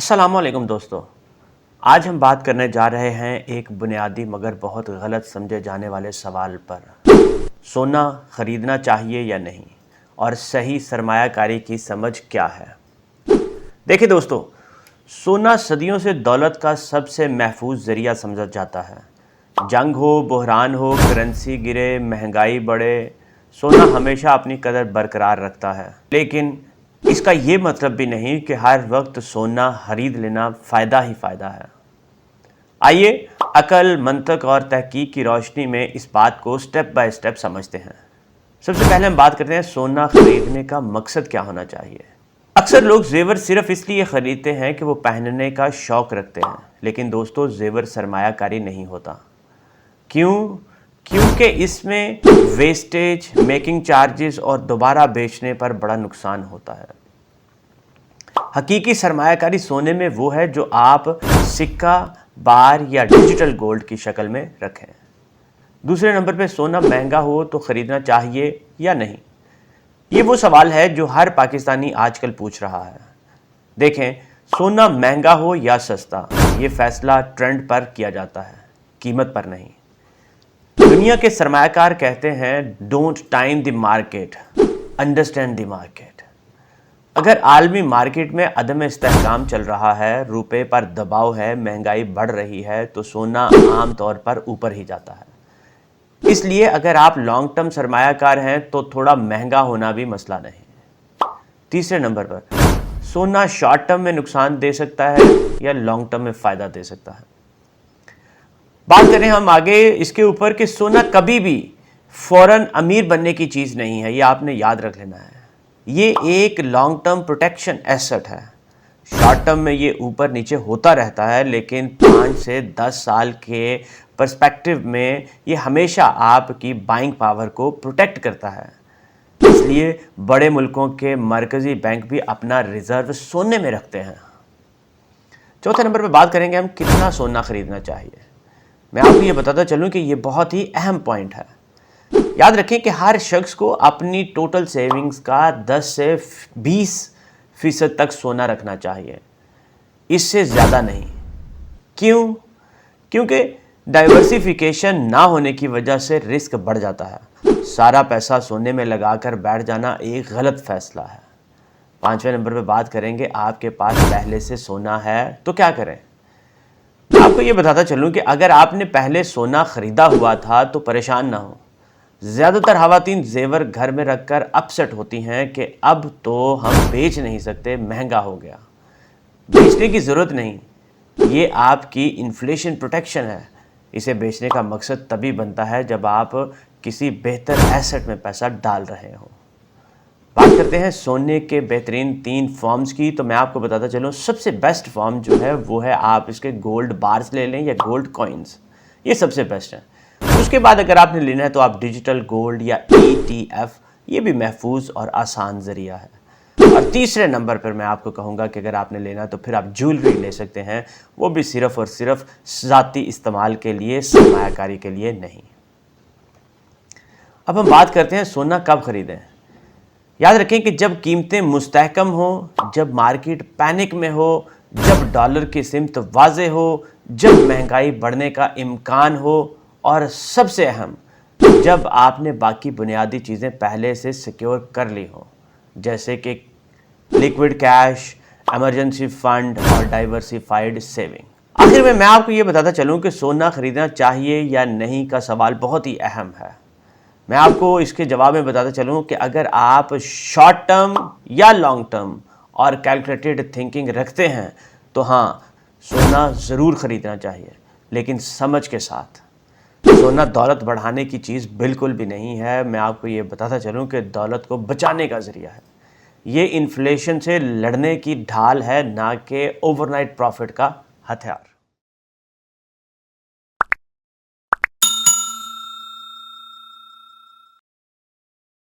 अस्सलाम वालेकुम दोस्तों, आज हम बात करने जा रहे हैं एक बुनियादी मगर बहुत गलत समझे जाने वाले सवाल पर। सोना ख़रीदना चाहिए या नहीं और सही सरमायाकारी की समझ क्या है। देखिए दोस्तों, सोना सदियों से दौलत का सबसे महफूज ज़रिया समझा जाता है। जंग हो, बहरान हो, करेंसी गिरे, महंगाई बढ़े, सोना हमेशा अपनी कदर बरकरार रखता है। लेकिन इसका ये मतलब भी नहीं कि हर वक्त सोना खरीद लेना फ़ायदा ही फ़ायदा है। आइए अकल, मंतक और तहकीक की रोशनी में इस बात को स्टेप बाय स्टेप समझते हैं। सबसे पहले हम बात करते हैं सोना खरीदने का मकसद क्या होना चाहिए। अक्सर लोग जेवर सिर्फ इसलिए ख़रीदते हैं कि वो पहनने का शौक़ रखते हैं, लेकिन दोस्तों जेवर सरमायाकारी नहीं होता। क्यों? क्योंकि इसमें वेस्टेज, मेकिंग चार्जेस और दोबारा बेचने पर बड़ा नुकसान होता है। हकीकी सरमायाकारी सोने में वो है जो आप सिक्का, बार या डिजिटल गोल्ड की शक्ल में रखें। दूसरे नंबर पे सोना महंगा हो तो ख़रीदना चाहिए या नहीं, ये वो सवाल है जो हर पाकिस्तानी आजकल पूछ रहा है। देखें, सोना महंगा हो या सस्ता, ये फैसला ट्रेंड पर किया जाता है, कीमत पर नहीं। दुनिया के सरमायाकार कहते हैं don't time the market, understand the market. अगर आलमी मार्केट में अदम इस्तेहकाम चल रहा है, रुपए पर दबाव है, महंगाई बढ़ रही है, तो सोना आम तौर पर ऊपर ही जाता है। इसलिए अगर आप लॉन्ग टर्म सरमायाकार हैं तो थोड़ा महंगा होना भी मसला नहीं। तीसरे नंबर पर सोना शॉर्ट टर्म में नुकसान दे सकता है या लॉन्ग टर्म में फ़ायदा दे सकता है। बात करें हम आगे इसके ऊपर कि सोना कभी भी फौरन अमीर बनने की चीज़ नहीं है, ये आपने याद रख लेना है। ये एक लॉन्ग टर्म प्रोटेक्शन एसेट है। शॉर्ट टर्म में ये ऊपर नीचे होता रहता है, लेकिन 5 से 10 साल के पर्सपेक्टिव में ये हमेशा आपकी बाइंग पावर को प्रोटेक्ट करता है। इसलिए बड़े मुल्कों के मरकज़ी बैंक भी अपना रिज़र्व सोने में रखते हैं। चौथे नंबर पर बात करेंगे हम कितना सोना खरीदना चाहिए। मैं आपको ये बताता चलूँ कि ये बहुत ही अहम पॉइंट है। याद रखें कि हर शख्स को अपनी टोटल सेविंग्स का 10 से 20% तक सोना रखना चाहिए, इससे ज़्यादा नहीं। क्यों? क्योंकि डाइवर्सिफिकेशन ना होने की वजह से रिस्क बढ़ जाता है। सारा पैसा सोने में लगाकर बैठ जाना एक गलत फ़ैसला है। 5वें नंबर पे बात करेंगे आपके पास पहले से सोना है तो क्या करें। मैं आपको ये बताता चलूँ कि अगर आपने पहले सोना ख़रीदा हुआ था तो परेशान ना हो। ज़्यादातर ख़वातीन जेवर घर में रखकर अपसेट होती हैं कि अब तो हम बेच नहीं सकते, महंगा हो गया। बेचने की ज़रूरत नहीं, ये आपकी इन्फ्लेशन प्रोटेक्शन है। इसे बेचने का मकसद तभी बनता है जब आप किसी बेहतर एसेट में पैसा डाल रहे हो। बात करते हैं सोने के बेहतरीन 3 फॉर्म्स की, तो मैं आपको बताता चलूँ सबसे बेस्ट फॉर्म जो है वो है आप इसके गोल्ड बार्स ले लें या गोल्ड कॉइन्स, ये सबसे बेस्ट है। उसके बाद अगर आपने लेना है तो आप डिजिटल गोल्ड या ETF, ये भी महफूज और आसान ज़रिया है। और तीसरे नंबर पर मैं आपको कहूँगा कि अगर आपने लेना है तो फिर आप ज्वेलरी ले सकते हैं, वो भी सिर्फ़ और सिर्फ ज़ाती इस्तेमाल के लिए, सरमायाकारी के लिए नहीं। अब हम बात करते हैं सोना कब ख़रीदें। याद रखें कि जब कीमतें मुस्तहकम हो, जब मार्केट पैनिक में हो, जब डॉलर की सिमत वाज़े हो, जब महंगाई बढ़ने का इम्कान हो और सबसे अहम जब आपने बाकी बुनियादी चीज़ें पहले से सिक्योर कर ली हो, जैसे कि लिक्विड कैश, इमरजेंसी फ़ंड और डाइवर्सिफाइड सेविंग। आखिर में मैं आपको ये बताता चलूँ कि सोना ख़रीदना चाहिए या नहीं का सवाल बहुत ही अहम है। मैं आपको इसके जवाब में बताता चलूँ कि अगर आप शॉर्ट टर्म या लॉन्ग टर्म और कैलकुलेटेड थिंकिंग रखते हैं तो हाँ, सोना ज़रूर ख़रीदना चाहिए, लेकिन समझ के साथ। सोना दौलत बढ़ाने की चीज़ बिल्कुल भी नहीं है। मैं आपको ये बताता चलूँ कि दौलत को बचाने का ज़रिया है। ये इन्फ्लेशन से लड़ने की ढाल है, ना कि ओवरनाइट प्रॉफिट का हथियार।